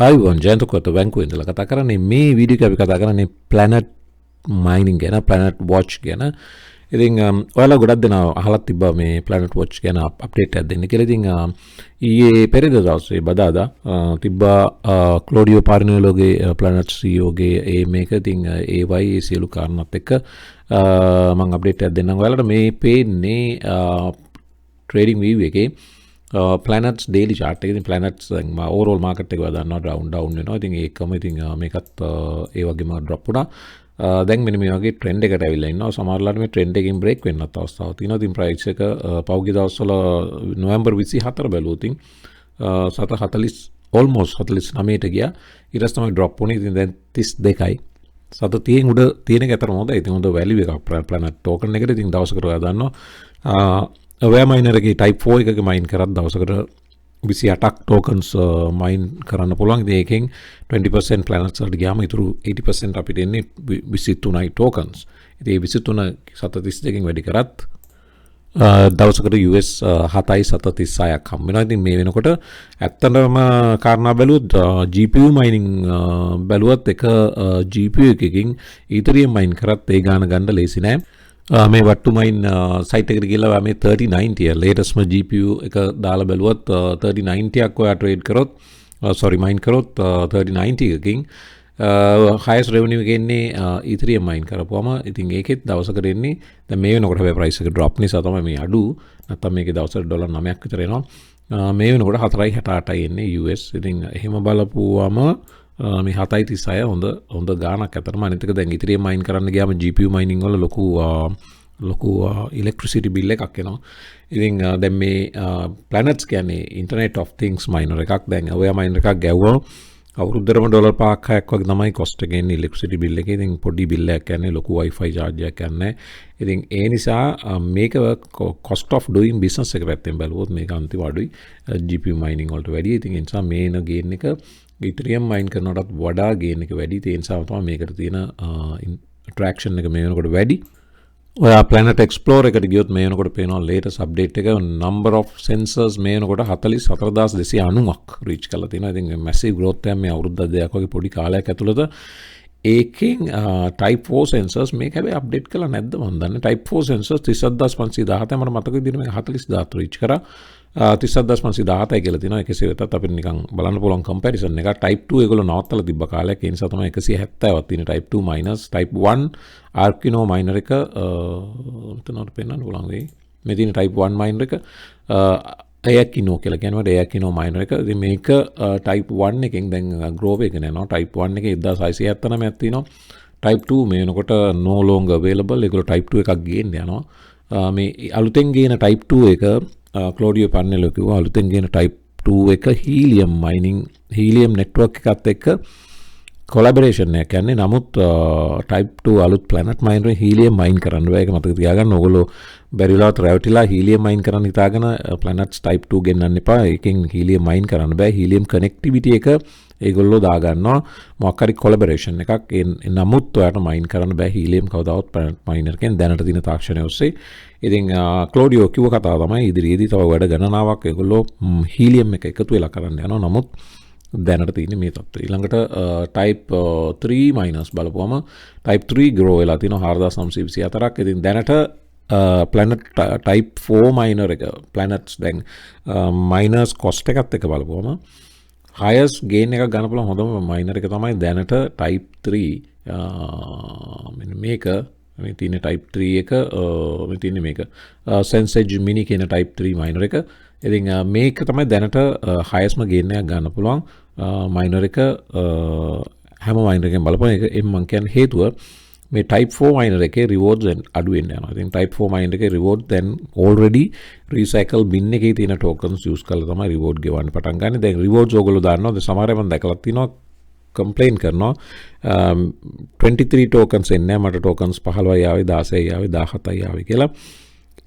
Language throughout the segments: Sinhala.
ආයුබෝවන් ජයන්ත උක්වත්ත බැංකුවේ ඉඳලා කතා කරන්නේ මේ වීඩියෝ එක අපි කතා කරන්නේ planet mining ගැන Planetwatch ගැන. ඉතින් ඔයාලා ගොඩක් දෙනා අහලා තිබ්බා මේ Planetwatch ගැන අප්ඩේට් එකක් දෙන්න කියලා. ඉතින් ඊයේ පෙරේද දවසේ බදාදා තිබ්බා ක්ලෝඩියෝ පාරිනෝලෝගේ Planet CEO ගේ ඒ මේක. ඉතින් ඒවයි සියලු කාරණාත් එක්ක මම අප්ඩේට් එකක් දෙන්නම් ඔයාලට. මේ පේන්නේ trading view එකේ planets daily chart එකේ. ඉතින් planets overall market එක වදන්නවා down වෙනවා. ඉතින් ඒකම ඉතින් මේකත් ඒ වගේම drop වුණා. දැන් මෙන්න මේ වගේ trend එකට ඇවිල්ලා ඉන්නවා. සමහරවිට මේ trend එකකින් break වෙන්නත් අවස්ථාවක් තියෙනවා. ඉතින් price එක පහුගිය දවස්වල නොවැම්බර් 24 බැලුවොත් ඉතින් 740 almost 49ට ගියා. ඊට පස්සේ තමයි drop වුණේ. ඉතින් දැන් 32යි. 730න් උඩ තියෙන එක අතර හොඳයි. ඉතින් හොඳ value එකක් planet token එකට. ඉතින් දවසකට ඔයා දන්නවා aware miner එකේ type 4 එකක mine කරත් දවසකට 28ක් tokens mine කරන්න පුළුවන්. ඉතින් ඒකෙන් 20% planets වලට ගියාම ඉතුරු 80% අපිට එන්නේ 23යි tokens. ඉතින් මේ 23 732කින් වැඩි කරත් දවසකට US 7.36ක් හම්බ වෙනවා. ඉතින් මේ වෙනකොට ඇත්තටම කාරණා බැලුවොත් GPU mining බැලුවත් එක GPU එකකින් Ethereum mine කරත් ඒ ගාන ගන්න ලේසි නෑ. මේ වට්ටු මයින් සයිට් එකට ගිහලා මේ 3090 ලේටස්ට්ම GPU එක දාලා බැලුවොත් 3090ක් ඔයා ට්‍රේඩ් කරොත් මයින් කරොත් 3090 එකකින් highest revenue එක එන්නේ Ethereum mine කරපුවම. ඉතින් ඒකෙත් දවසකට එන්නේ දැන් මේ වෙනකොට හැබැයි price එක drop නිසා තමයි මේ අඩු. නැත්තම් මේකේ දවසට ඩොලර් 9ක් විතර එනවා. මේ වෙනකොට 4.68යි එන්නේ US. ඉතින් එහෙම බලපුවම මේ 7.36 හොඳ ගානක් අතරම. අනිත් එක දැන් Ethereum mine කරන්න ගියාම GPU mining වල ලොකු electricity bill එකක් එනවා. ඉතින් දැන් මේ planets කියන්නේ internet of things miner එකක්. දැන් aware miner එකක් ගැව්වම අවුරුද්දටම ඩොලර් 5-6ක් වගේ තමයි cost එක එන්නේ electricity bill එකේ. ඉතින් පොඩි bill එකක් යන්නේ, ලොකු wifi charge එකක් යන්නේ. ඉතින් ඒ නිසා මේක cost of doing business එක පැත්තෙන් බැලුවොත් මේක අන්තිම අඩුයි GPU mining වලට වැඩිය. ඉතින් ඒ නිසා මේන gain එක Ethereum mine කරනකොටත් වඩා gain එක වැඩි. ඒ නිසා තමයි මේකට තියෙන attraction එක මේ වෙනකොට වැඩි. ඔයා Planet Explorer එකට ගියොත් මේ වෙනකොට පේනවා latest update එක number of sensors මේ වෙනකොට 44290ක් reach කරලා තියෙනවා. ඉතින් massive growth එකක් මේ අවුරුද්ද දෙකක් වගේ පොඩි කාලයක් ඇතුළත. ඒකෙන් type 4 sensors මේක හැබැයි update කළා නැද්ද මන් දන්නේ. type 4 sensors 37517 මට මතක විදිහට මේක 40000 reach කරා. 37517 කියලා තියෙනවා. එකසේ වෙතත් අපිට නිකන් බලන්න පුළුවන් comparison එක. type 2 ඒගොල්ලෝ නවත්තලා තිබ්බ කාලයක්. ඒ නිසා තමයි 170ක් තියෙන type 2 minus type 1 Arkino miner එක මෙතනට පෙන්වන්න පුළුවන් වෙයි. මේ තියෙන type 1 miner එක Ayakino කියලා කියනවා. Ayakino miner එක. ඉතින් මේක type 1 එකෙන් දැන් grow එකගෙන යනවා. type 1 එකේ 1679ක් තියෙනවා. type 2 මේ වෙනකොට no longer available. ඒගොල්ලෝ type 2 එකක් ගේන්න යනවා. මේ අලුතෙන් ගේන type 2 එක ක්ලෝඩියෝ පාරිනෝලෝ කිව්වා අලුතෙන් ගේන type 2 එක helium network එකත් එක්ක collaboration එකක් යන්නේ. නමුත් type 2 අලුත් planet miner helium mine කරන්න බෑ. ඒක මතක තියාගන්න. ඕගොල්ලෝ බැරිලාත් රැවටිලා helium mine කරන්න හිතාගෙන planets type 2 ගෙන්නන්න එපා. ඒකෙන් helium mine කරන්න බෑ. helium connectivity එක ඒගොල්ලෝ දාගන්නවා මොකක් හරි collaboration එකක්. නමුත් ඔයාලට mine කරන්න බෑ helium කවදාවත් planet miner එකෙන් දැනට තියෙන තාක්ෂණය ඔස්සේ. ඉතින් ක්ලෝඩියෝ කිව්ව කතාව තමයි ඉදිරියේදී තව වැඩ ගණනාවක් ඒගොල්ලෝ helium එක එකතු වෙලා කරන්න යනවා. නමුත් දැනට තියෙන්නේ මේ තත්ත්වය. ඊළඟට type 3 miners බලපුවම type 3 grow වෙලා තියෙනවා 4924ක්. ඉතින් දැනට planet type 4 miner එක planets දැන් miners cost එකත් එක බලපුවම highest gain එකක් ගන්න පුළුවන් හොඳම miner එක තමයි දැනට type 3 මෙන්න මේක මේ තියෙන type 3 එක මේ තියෙන්නේ මේක Sensage mini කියන type 3 miner එක. ඉතින් මේක තමයි දැනට highestම gain එකක් ගන්න පුළුවන් miner එක හැම miner එකෙන් බලපුවම ඒක මම කියන්නේ හේතුව මේ type 4 miner එකේ rewards අඩු වෙන්න යනවා. ඉතින් type 4 miner එකේ reward then already recycle bin එකේ තියෙන tokens use කරලා තමයි reward ගෙවන්න පටන් ගන්න. දැන් rewards ඕගොල්ලෝ දාන්නවා. දැන් සමහර අය මම දැකලා තිනවා complain කරනවා 23 tokens එන්නේ මට tokens 15යි ආවේ 16යි ආවේ 17යි ආවේ කියලා.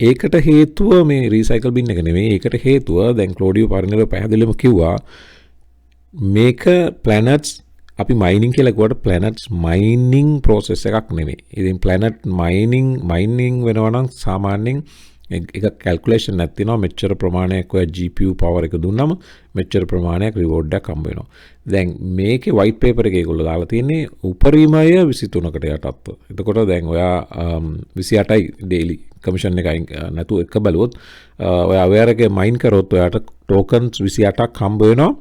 ඒකට හේතුව මේ recycle bin එක නෙමෙයි. ඒකට හේතුව දැන් ක්ලෝඩියෝ පාරිනෝලෝ පැහැදිලිවම කිව්වා මේක planets අපි mining කියලා කිව්වට planets mining process එකක් නෙමෙයි. ඉතින් planet mining වෙනවා නම් සාමාන්‍යයෙන් එක කැල්කුලේෂන් නැති තියෙනවා මෙච්චර ප්‍රමාණයක් ඔය GPU power එක දුන්නම මෙච්චර ප්‍රමාණයක් reward එකක් හම්බ වෙනවා. දැන් මේකේ white paper එකේ ඒගොල්ලෝ දාලා තියෙන්නේ උපරිමය 23කට යටත්ව. එතකොට දැන් ඔයා 28යි daily commission එකයි නැතුව එක බලුවොත් ඔයා aware එකේ mine කරොත් ඔයාට tokens 28ක් හම්බ වෙනවා.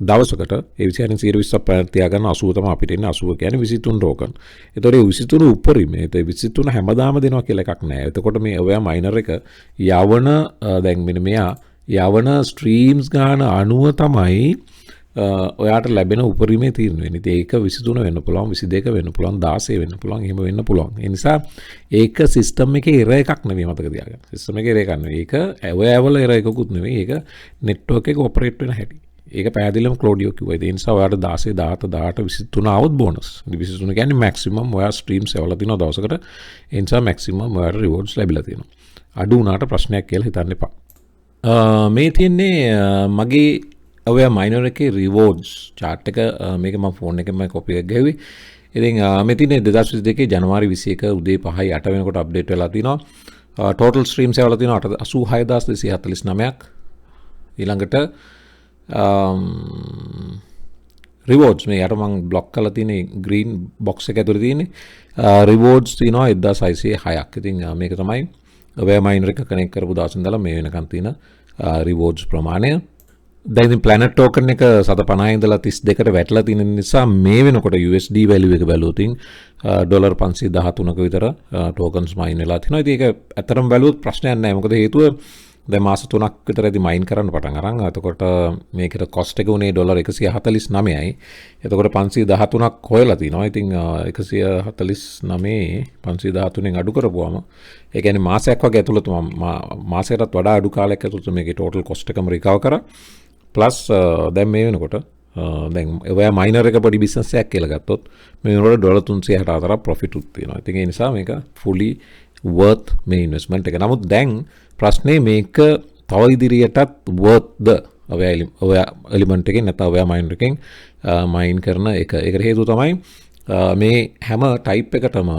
දවසකට ඒ 20 පැන තියාගන්න 80 තමයි අපිට එන්නේ 80 කියන්නේ 23 ටෝකන්. ඒතකොට ඒ 23 උපරිම ඒ 23 හැමදාම දෙනවා කියලා එකක් නැහැ. එතකොට මේ ඔයා මයිනර් එක යවන දැන් මෙන්න මෙයා යවන ස්ට්‍රීම්ස් ගාන අනුව තමයි ඔයාට ලැබෙන උපරිමේ තීරණය වෙන්නේ. ඉතින් ඒක 23 වෙන්න පුළුවන් 22 වෙන්න පුළුවන් 16 වෙන්න පුළුවන් එහෙම වෙන්න පුළුවන්. ඒ නිසා ඒක සිස්ටම් එකේ එරර් එකක් නෙවෙයි මතක තියාගන්න. සිස්ටම් එකේ එරර් එකක් නෙවෙයි. ඒක ඇවෑවල එරර් එකකුත් නෙවෙයි. ඒක නෙට්වර්ක් එක ඔපරේට් වෙන හැටි. ඒක පැහැදිලිවම ක්ලෝඩියෝ කිව්වා. ඒ නිසා ඔයාට 16 17 18 23 આવොත් බෝනස්. 23 කියන්නේ මැක්සිමම් ඔයා ස්ට්‍රීම්ස් එවලා තිනවා දවසකට. ඒ නිසා මැක්සිමම් ඔයාට රිවෝඩ්ස් ලැබිලා තියෙනවා. අඩු වුණාට ප්‍රශ්නයක් කියලා හිතන්න එපා. මේ තියෙන්නේ මගේ ඔය මයිනර් එකේ රිවෝඩ්ස් chart එක මේක මම ෆෝන් එකෙන් මම කොපි එකක් ගැහුවේ. ඉතින් මේ තියෙන්නේ 2022 ජනවාරි 21 උදේ 5යි 8 වෙනකොට අප්ඩේට් වෙලා තිනවා. ටෝටල් ස්ට්‍රීම්ස් එවලා තිනවා 86249ක්. ඊළඟට රිවෝඩ්ස් මේ යට මම බ්ලොක් කරලා තියෙන ග්‍රීන් බොක්ස් එක ඇතුලේ තියෙන්නේ රිවෝඩ්ස් තියෙනවා 1606ක්. ඉතින් මේක තමයි ඔය මයිනර් එක කනෙක්ට් කරපු දවස් ඉඳලා මේ වෙනකන් තියෙන රිවෝඩ්ස් ප්‍රමාණය. දැන් ඉතින් ප්ලැනට් ටෝකන් එක 750 ඉඳලා 32ට වැටලා තියෙන නිසා මේ වෙනකොට USD value එක බැලුවොත් ඩොලර් 513ක විතර ටෝකන්ස් මයින් වෙලා තිනවා. ඉතින් ඒක ඇත්තටම බැලුවොත් ප්‍රශ්නයක් නැහැ. මොකද හේතුව දැන් මාස 3ක් විතර ඇති මයින් කරන්න පටන් අරන්. එතකොට මේකට කොස්ට් එක උනේ ඩොලර් 149යි. එතකොට 513ක් හොයලා තිනවා. ඉතින් 149 513න් අඩු කරපුවාම ඒ කියන්නේ මාසයක් වගේ ඇතුළත මාසයකටත් වඩා අඩු කාලයක් ඇතුළත මේකේ ටෝටල් කොස්ට් එකම රිකවර් කරා. ප්ලස් දැන් මේ වෙනකොට දැන් ඔයා මයිනර් එක පොඩි බිස්නස් එකක් කියලා ගත්තොත් මේ වෙනකොට ඩොලර් 364ක් ප්‍රොෆිට් උත් තියෙනවා. ඉතින් ඒ නිසා මේක fully worth මේ ඉන්වෙස්ට්මන්ට් එක. නමුත් දැන් ප්‍රශ්නේ මේක තව ඉදිරියටත් worth ද ඔයා එලිමන්ට් එකෙන් නැත්නම් ඔයා මයිනර් එකෙන් මයින් කරන එක. ඒකට හේතුව තමයි මේ හැම ටයිප් එකටම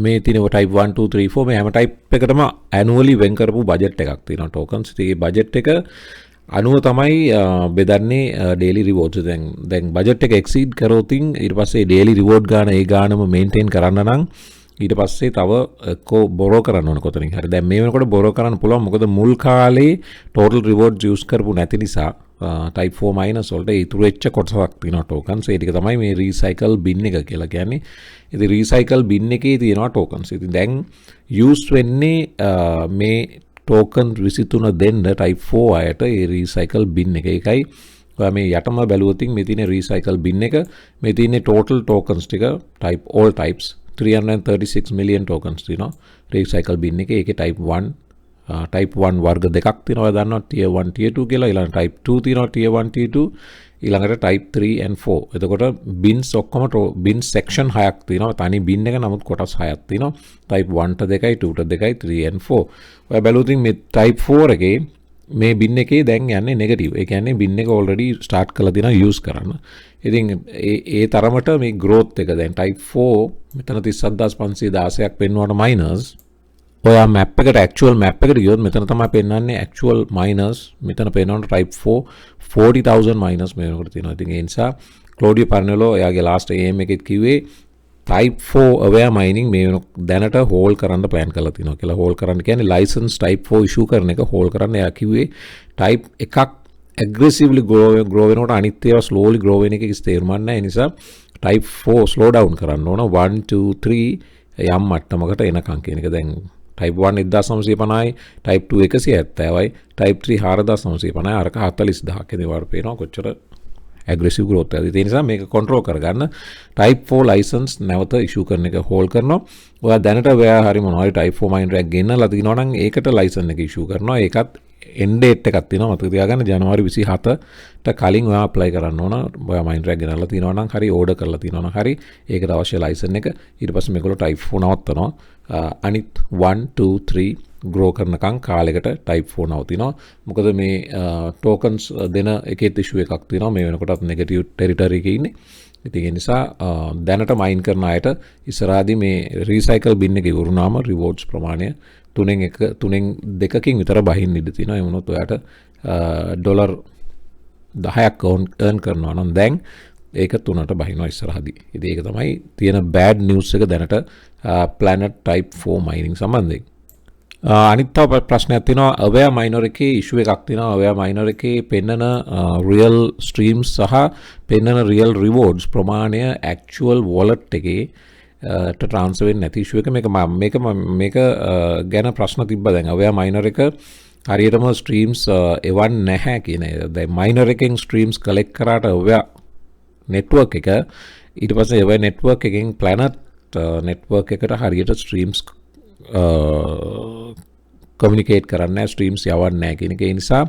මේ තියෙන ටයිප් 1 2 3 4 මේ හැම ටයිප් එකටම ඇනුවලි වෙන් කරපු බජට් එකක් තියෙනවා ටෝකන්ස්. ඉතින් මේ බජට් එක අනුව තමයි බෙදන්නේ ඩේලි රිවෝඩ්ස්. දැන් බජට් එක එක්සීඩ් කරොත් ඊට පස්සේ ඩේලි රිවෝඩ් ගාන ඒ ගානම මේන්ටේන් කරන්න නම් ඊට පස්සේ තව එක්කෝ බොරෝ කරන්න ඕන කොතනින් හරි. දැන් මේ වෙනකොට බොරෝ කරන්න පුළුවන්. මොකද මුල් කාලේ ටෝටල් රිවෝඩ්ස් යූස් කරපු නැති නිසා ටයිප් 4 මයිනස් වලට ඉතුරු වෙච්ච කොටසක් තියෙනවා ටෝකන්ස්. ඒ ටික තමයි මේ රීසයිකල් බින් එක කියලා කියන්නේ. ඉතින් රීසයිකල් බින් එකේ තියෙනවා ටෝකන්ස්. ඉතින් දැන් යූස් වෙන්නේ මේ ටෝකන් 23 දෙන්න ටයිප් 4 අයට ඒ රීසයිකල් බින් එක. ඒකයි ඔයා මේ යටම බැලුවොත් මේ තියෙන රීසයිකල් බින් එක මේ තියෙන ටෝටල් ටෝකන්ස් ටික type all types 336 million tokens තියෙනවා රීසයිකල් බින් එකේ. ඒකේ ටයිප් 1 ටයිප් 1 වර්ග දෙකක් තියෙනවා. ඔයා දන්නවා tier 1 tier 2 කියලා. ඊළඟ ටයිප් 2 තියෙනවා tier 1 tier 2. ඊළඟට ටයිප් 3 and 4. එතකොට බින්ස් ඔක්කොම බින් සෙක්ෂන් 6ක් තියෙනවා. තනි බින් එක නමුත් කොටස් 6ක් තියෙනවා. ටයිප් 1ට 2යි 2ට 2යි 3 and 4. ඔය බැලුවොත් මේ ටයිප් 4 එකේ මේ බින් එකේ දැන් යන්නේ නෙගටිව්. ඒ කියන්නේ බින් එක ඔල්රෙඩි ස්ටාර්ට් කරලා තියෙනවා යූස් කරන්න. ඉතින් ඒ තරමට මේ growth එක දැන් ටයිප් 4 මෙතන 37516ක් පෙන්වන මයිනර්ස් ඔයා මැප් එකට ඇක්චුවල් මැප් එකට ගියොත් මෙතන තමයි පෙන්වන්නේ ඇක්චුවල් මයිනර්ස්. මෙතන පෙන්වන ටයිප් 4 40000 මයිනර්ස් මේ වෙනකොට තියෙනවා. ඉතින් ඒ නිසා ක්ලෝඩියෝ පර්නෙලෝ එයාගේ ලාස්ට් AM එකෙත් කිව්වේ ටයිප් 4 අවෙයා මයිනින් මේ දැනට හෝල් කරන්න ප්ලෑන් කරලා තියෙනවා කියලා. හෝල් කරන්න කියන්නේ ලයිසන්ස් ටයිප් 4 ඉෂුව කරන එක හෝල් කරන්න. එයා කිව්වේ ටයිප් එකක් aggressively grow වෙනකොට අනිත් ඒවා slowly grow වෙන එකේ තේරුමක් නැහැ. ඒ නිසා ටයිප් 4 slow down කරන්න ඕන 1 2 3 යම් මට්ටමකට එනකන් කියන එක. දැන් ටයිප් 1 1950යි ටයිප් 2 170යි ටයිප් 3 4950යි අරක 40000ක්. ඉතින් වාර පේනවා කොච්චර aggressive growth එකද. ඒ නිසා මේක control කරගන්න ටයිප් 4 license නැවත issue කරන එක hold කරනවා. ඔයා දැනට ඔයා හරි මොනවා හරි ටයිප් 4 මයිනර් එකක් ගෙන්නලා තිනවා නම් ඒකට license එක issue කරනවා. ඒකත් end date එකක් තියෙනවා මතක තියාගන්න. ජනවාරි 27ට කලින් ඔයා apply කරන්න ඕන. ඔයා මයිනර් එකක් ගෙනල්ලා තිනවා නම් හරි order කරලා තිනවා නම් හරි ඒකට අවශ්‍ය license එක. ඊට පස්සේ මේගොල්ලෝ ටයිප් 4 නවත්තනවා. අනිත් 1 2 3 grow කරනකම් කාලයකට ටයිප් 4 නවතිනවා. මොකද මේ tokens දෙන එකේ issue එකක් තියෙනවා. මේ වෙනකොටත් negative territory එකේ ඉන්නේ. ඉතින් ඒ නිසා දැනට මයින් කරන අයට ඉස්සරහදී මේ රීසයිකල් බින් එක ඉවරුනාම රිවෝඩ්ස් ප්‍රමාණය 3න් 2කින් විතර බහින්න ඉඩ තියෙනවා. ඒ වුණොත් ඔයාට ඩොලර් 10ක් earn කරනවා නම් දැන් ඒක 3ට බහිනවා ඉස්සරහදී. ඉතින් ඒක තමයි තියෙන බෑඩ් නිවුස් එක දැනට Planet Type 4 mining සම්බන්ධයෙන්. අනිත් තව ප්‍රශ්නයක් තියෙනවා අවයා මයිනර් එකේ ඉෂුව එකක් තියෙනවා. අවයා මයිනර් එකේ පෙන්නන රියල් ස්ට්‍රීම්ස් සහ පෙන්නන රියල් රිවෝඩ්ස් ප්‍රමාණය ඇක්චුවල් වොලට් එකේ ට්‍රාන්ස්ෆර් වෙන්නේ නැති ඉෂුව එක. මේක ගැන ප්‍රශ්න තිබ්බා. දැන් අවයා මයිනර් එක හරියටම ස්ට්‍රීම්ස් එවන්නේ නැහැ කියන එක. දැන් මයිනර් එකෙන් ස්ට්‍රීම්ස් කලෙක්ට් කරාට අවයා නෙට්වර්ක් එක ඊට පස්සේ අවයා නෙට්වර්ක් එකෙන් ප්ලැනට් නෙට්වර්ක් එකට හරියට ස්ට්‍රීම්ස් කමියුනිකේට් කරන්න ස්ට්‍රීම්ස් යවන්නේ නැහැ කියන එක. ඒ නිසා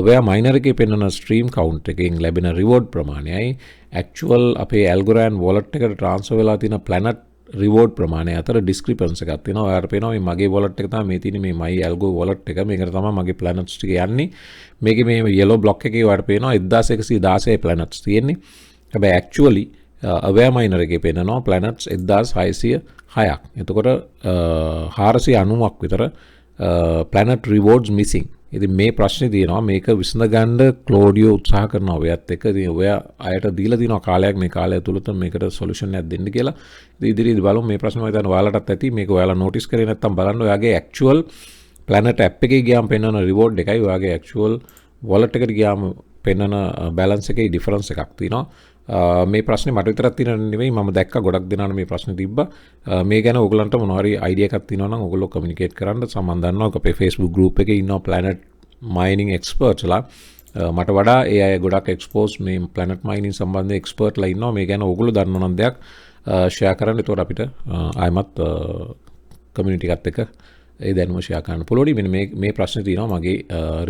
අවයා මයිනර් එකේ පෙන්වන ස්ට්‍රීම් කවුන්ට් එකෙන් ලැබෙන රිවෝඩ් ප්‍රමාණයයි ඇක්චුවල් අපේ ඇල්ගොරෑන් වොලට් එකට ට්‍රාන්ස්ෆර් වෙලා තියෙන ප්ලැනට් රිවෝඩ් ප්‍රමාණය අතර ඩිස්ක්‍රිපන්ස් එකක් තියෙනවා. ඔයාලට පේනවා මේ මගේ වොලට් එක තමයි මේ තියෙන්නේ මේ මයි ඇල්ගෝ වොලට් එක. මේකට තමයි මගේ ප්ලැනට්ස් ටික යන්නේ. මේකේ මේ yellow block එකේ ඔයාලට පේනවා 1116 ප්ලැනට්ස් තියෙන්නේ. හැබැයි ඇක්චුවලි අවයා මයිනර් එකේ පෙන්නනවා ප්ලැනට්ස් 1606ක්. එතකොට 490ක් විතර ප්ලැනට් රිවෝඩ්ස් මිසින්. ඉතින් මේ ප්‍රශ්නේ තියෙනවා මේක විසඳගන්න ක්ලෝඩියෝ උත්සාහ කරනවා ඔයත් එක්ක. ඉතින් ඔයා අයට දීලා තියෙනවා කාලයක් මේ කාලය තුලත මේකට සොලියුෂන් එකක් දෙන්න කියලා. ඉතින් ඉදිරියේදී බලමු මේ ප්‍රශ්න මම හිතන්නේ ඔයාලටත් ඇති. මේක ඔයාලා නෝටිස් කරේ නැත්නම් බලන්න ඔයාගේ ඇක්චුවල් ප්ලැනට් ඇප් එකේ ගියාම පෙන්වන රිවෝඩ් එකයි ඔයාගේ ඇක්චුවල් වොලට් එකට ගියාම පෙන්වන බැලන්ස් එකේ ඩිෆරන්ස් එකක් තියෙනවා. මේ ප්‍රශ්නේ මට විතරක් තියෙන නෙවෙයි මම දැක්ක ගොඩක් දෙනාට මේ ප්‍රශ්නේ තිබ්බා. මේ ගැන ඕගලන්ට මොනවා හරි අයිඩියා එකක් තියෙනවා නම් ඕගොල්ලෝ කමියුනිකේට් කරන්න. සමන් දන්නවා අපේ Facebook group එකේ ඉන්නවා Planet mining experts ලා. මට වඩා ඒ අය ගොඩක් එක්ස්පෝස් මේ Planet mining සම්බන්ධ එක්ස්පර්ට් ලා ඉන්නවා. මේ ගැන ඕගොල්ලෝ දන්නවා නම් දෙයක් ෂෙයා කරන්න. ඒතකොට අපිට ආයමත් කමියුනිටි එකත් එක්ක ඒ දැනුම ෂෙයා කරන්න පුළුවන්. මෙන්න මේ ප්‍රශ්නේ තියෙනවා මගේ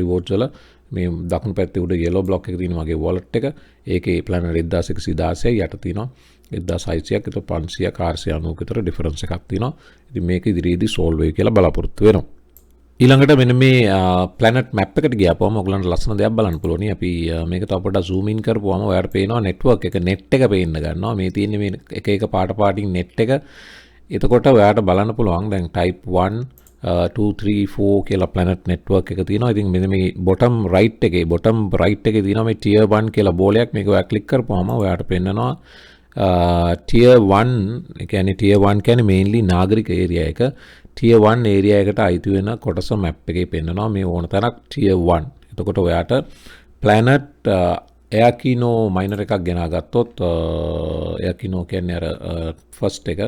රිවෝඩ්ස් වල මේ දකුණු පැත්තේ උඩ yellow block එක තියෙන මගේ wallet එක. ඒකේ Planet 1116 යට තියෙනවා 1600ක්. ඒතකොට 500 490 විතර ඩිෆරන්ස් එකක් තියෙනවා. ඉතින් මේක ඉදිරියේදී solve වෙයි කියලා බලාපොරොත්තු වෙනවා. ඊළඟට මෙන්න මේ Planet map එකට ගියාපුවම ඔයගලන්ට ලස්සන දෙයක් බලන්න පුළුවන්. අපි මේක තව පොඩ්ඩක් zoom in කරපුවම ඔයාලට පේනවා network එක net එක පේන්න ගන්නවා. මේ තියෙන්නේ මේ එක පාටින් net එක. එතකොට ඔයාලට බලන්න පුළුවන් දැන් type 1 2 3 4 කියලා Planet network එක තියෙනවා. ඉතින් මෙන්න මේ bottom right එකේ තියෙනවා මේ tier 1 කියලා බෝලයක්. මේක ඔයා click කරපුවම ඔයාලට පෙන්නනවා tier 1 කියන්නේ tier 1 කියන්නේ mainly නාගරික area එක. tier 1 area එකට අයිති වෙන කොටස map එකේ පෙන්නනවා මේ ඕන තරක් tier 1. එතකොට ඔයාට Planet Airkino miner එකක් ගෙනාගත්තොත් Airkino කියන්නේ අර first එක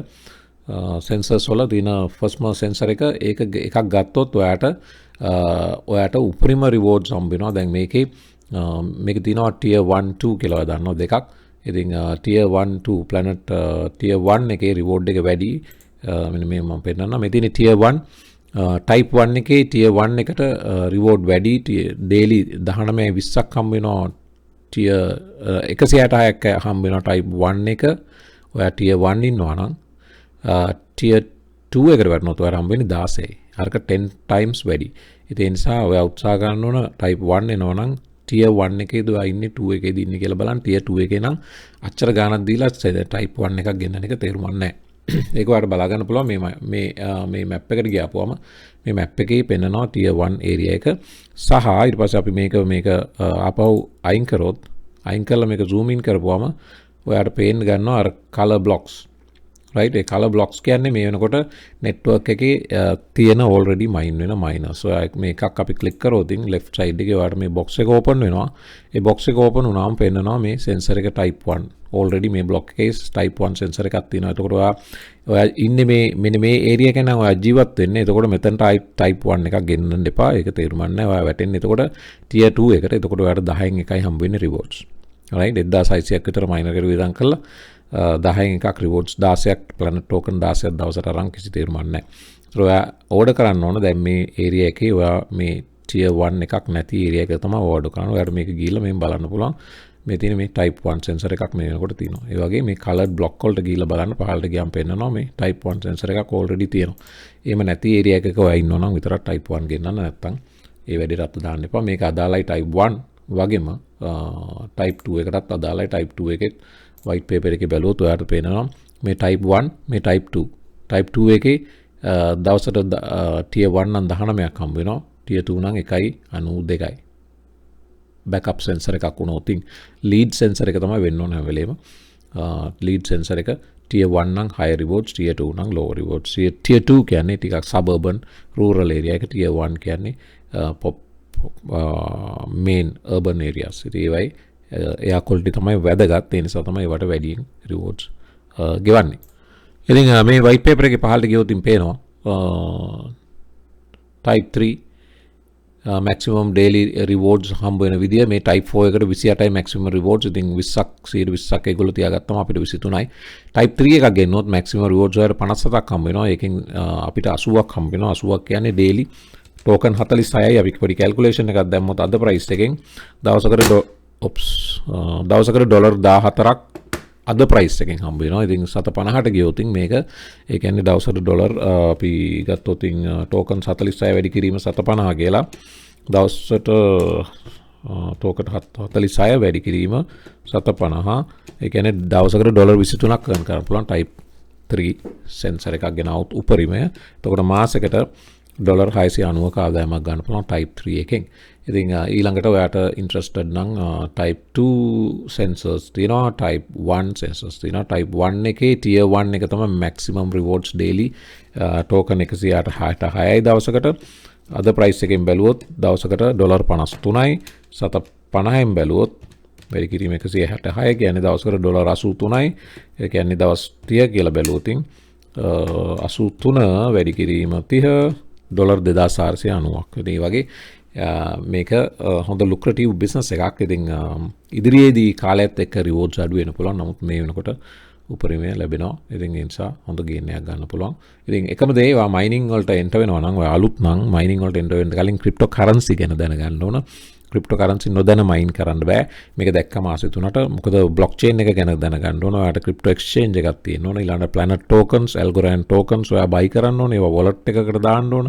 sensors වල තියෙන first sensor එකක් ගත්තොත් ඔයාට උපරිම rewards හම්බ වෙනවා. දැන් මේක තියෙනවා tier 1 2 කියලා දන්නවා දෙකක්. ඉතින් tier 1 2 Planet tier 1 එකේ reward එක වැඩි. මෙන්න මේ මම පෙන්නන්නම්. මේ තියෙන tier 1 type 1 එකේ tier 1 එකට reward වැඩි. daily 19-20ක් හම්බ වෙනවා. tier 166ක් හම්බ වෙනවා type 1 එක. ඔයා tier 1 ඉන්නවා නම් tier 2 එකට වැටෙනොත් ඔයාලා හම්බ වෙන්නේ 16යි. අරක 10 times වැඩි. ඒ නිසා ඔයා උත්සාහ ගන්න ඕන type 1 එනවා නම් tier 1 එකේද ඔයා ඉන්නේ 2 එකේද ඉන්නේ කියලා බලන්න. tier 2 එකේ නම් අච්චර ගාණක් දීලා type 1 එකක් ගෙන්නන එක තේරුමක් නැහැ. ඒක ඔයාලට බලා ගන්න පුළුවන් මේ map එකට ගියාපුවම මේ map එකේ පෙන්නනවා tier 1 area එක සහ ඊට පස්සේ අපි මේක ආපහු අයින් කරලා මේක zoom in කරපුවම ඔයාලට පේන්න ගන්නවා අර color blocks. right ඒ color blocks කියන්නේ මේ වෙනකොට network එකේ තියෙන already mine වෙන miners. so මේකක් අපි click කරොත් left side එකේ ඔයාලට මේ box එක open වෙනවා. ඒ box එක open වුණාම පෙන්නනවා මේ sensor එක type 1 already මේ block එකේ type 1 sensor එකක් තියෙනවා. එතකොට ඔයා ඉන්නේ මෙන්න මේ area එකේ නම් ඔයා ජීවත් වෙන්නේ. එතකොට මෙතන type 1 එකක් ගෙන්නන්න එපා. ඒක තේරුම් ගන්න. ඔයා වැටෙන්නේ එතකොට tier 2 එකට. එතකොට ඔයාලට 10න් එකයි හම්බ වෙන්නේ rewards. right 1600ක් විතර miner එකට වියදම් කළා 10න් එකක් rewards 16ක් Planet token 16ක් දවසට අරන් කිසි තේරුමක් නැහැ. ඒතර ඔයා order කරන්න ඕන දැන් මේ area එකේ ඔයා මේ tier 1 එකක් නැති area එක තමයි order කරන්න. ඔයාලට මේක ගිහිල්ලා මෙහෙම බලන්න පුළුවන්. මේ තියෙන මේ type 1 sensor එකක් මේ වෙනකොට තියෙනවා. ඒ වගේ මේ colored block වලට ගිහිල්ලා බලන්න පහළට ගියාම පෙන්නනවා මේ type 1 sensor එකක් already තියෙනවා. එහෙම නැති area එකක ඔයා ඉන්නවා නම් විතරක් type 1 ගෙන්නන්න නැත්තම් ඒ වැඩේට අත දාන්න එපා. මේක අදාළයි type 1 වගේම type 2 එකටත් අදාළයි type 2 එකෙත් white paper එකේ බැලුවොත් ඔයාලට පේනවා මේ type 1 මේ type 2 type 2 එකේ දවසට tier 1 නම් 19ක් හම්බ වෙනවා tier 2 නම් 1.92යි backup sensor එකක් වුණොත් lead sensor එක තමයි වෙන්න ඕන හැම වෙලේම lead sensor එක tier 1 නම් high rewards tier 2 නම් low rewards tier 2 කියන්නේ ටිකක් suburban rural area එක tier 1 කියන්නේ main urban areas ඉතින් ඒවයි එයා quality තමයි වැදගත් ඒ නිසා තමයි ඒවට වැඩියෙන් rewards ගෙවන්නේ ඉතින් මේ white paper එකේ පහළට ගියොත් පේනවා type 3 maximum daily rewards හම්බ වෙන විදිය මේ type 4 එකට 28යි maximum rewards ඉතින් 20ක් 20ක් ඒගොල්ලෝ තියාගත්තම අපිට 23යි type 3 එකක් ගෙන්නොත් maximum rewards වලට 57ක් හම්බ වෙනවා ඒකෙන් අපිට 80ක් හම්බ වෙනවා 80ක් කියන්නේ daily token 46යි අපි පොඩි calculation එකක් දැම්මොත් අද price එකෙන් දවසකට ඩොලර් 14ක් අද price එකෙන් හම්බ වෙනවා ඉතින් 750ට ගියොත් මේක ඒ කියන්නේ දවසට ඩොලර් අපි ගත්තොත් token 46 වැඩි කිරීම 750 කියලා දවසට token 46 වැඩි කිරීම 750 ඒ කියන්නේ දවසකට ඩොලර් 23ක් earn කරන්න පුළුවන් type 3 sensor එකක් ගෙනවොත් උපරිමය එතකොට මාසෙකට ඩොලර් 690ක ආදායමක් ගන්න පුළුවන් type 3 එකෙන් ඉතින් ඊළඟට ඔයාට interested නම් type 2 sensors තියෙනවා type 1 sensors තියෙනවා type 1 එකේ tier 1 එක තමයි maximum rewards daily token 166යි දවසකට අද price එකෙන් බැලුවොත් දවසකට ඩොලර් 53යි 750ෙන් බැලුවොත් වැඩි කිරීම 166 කියන්නේ දවසකට ඩොලර් 83යි ඒ කියන්නේ දවස් 30 කියලා බැලුවොත් 83 වැඩි කිරීම 30 ඩොලර් 2490ක් ඉතින් මේ වගේ මේක හොඳ lucrative business එකක් ඉතින් ඉදිරියේදී කාලයත් එක්ක rewards අඩු වෙන්න පුළුවන් නමුත් මේ වෙනකොට උපරිමය ලැබෙනවා ඉතින් ඒ නිසා හොඳ gain එකක් ගන්න පුළුවන් ඉතින් එකම දේ ඒවා mining වලට enter වෙනවා නම් ඔය අලුත් නම් mining වලට enter වෙන්න කලින් cryptocurrency ගැන දැනගන්න ඕන cryptocurrency නොදැන mine කරන්න බෑ මේක දැක්කම ආසෙ තුනට මොකද blockchain එක ගැන දැනගන්න ඕන ඔයාලට crypto exchange එකක් තියෙන්න ඕන ඊළඟට planet tokens algorand tokens ඔයා buy කරන්න ඕන ඒවා wallet එකකට දාන්න ඕන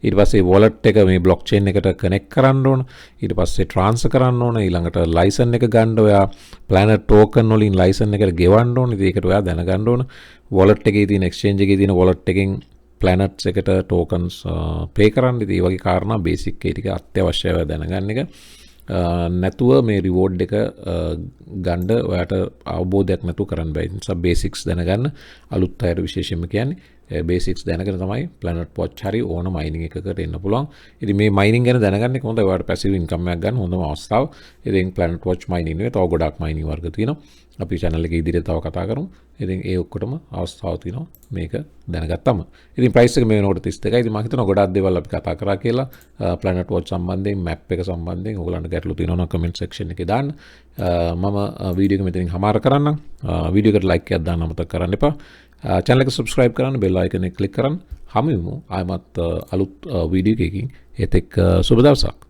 ඊට පස්සේ wallet එක මේ blockchain එකට connect කරන්න ඕන ඊට පස්සේ transfer කරන්න ඕන ඊළඟට license එක ගන්න ඔයා planet token වලින් license එකට ගෙවන්න ඕන ඉතින් ඒකට ඔයා දැනගන්න ඕන wallet එකේ තියෙන exchange එකේ තියෙන wallet එකෙන් planets එකට tokens pay කරන්න ඉතින් මේ වගේ කාරණා basic ඒ ටික අත්‍යවශ්‍යව දැනගන්න එක නැතුව මේ reward එක ගන්න ඔයාට අවබෝධයක් නැතුව කරන්න බෑ. ඒ නිසා basics දැනගන්න අලුත් අයට විශේෂයෙන්ම කියන්නේ basics දැනගෙන තමයි Planetwatch හරි ඕන mining එකකට එන්න පුළුවන්. ඉතින් මේ mining ගැන දැනගන්න එක හොඳයි. ඔයාට passive income එකක් ගන්න හොඳම අවස්ථාව. ඉතින් Planetwatch mining නෙවෙයි තව ගොඩක් mining වර්ග තියෙනවා. අපි channel එකේ ඉදිරියට තව කතා කරමු. ඉතින් ඒ ඔක්කොටම අවස්ථාව තියෙනවා මේක දැනගත්තම. ඉතින් price එක මේ වෙනකොට 32යි. ඉතින් මම හිතනවා ගොඩක් දේවල් අපි කතා කරා කියලා Planetwatch සම්බන්ධයෙන් map එක සම්බන්ධයෙන් ඔයගොල්ලන්ට ගැටලු තියෙනවා නම් comment section එකේ දාන්න. මම වීඩියෝ එක මෙතනින් හමාර කරන්නම්. වීඩියෝ එකට like එකක් දාන්න අමතක කරන්න එපා. channel එක subscribe කරන්න bell icon එක click කරන්න. හමු වෙමු ආයමත් අලුත් වීඩියෝ එකකින්. ඒත් එක්ක සුබ දවසක්.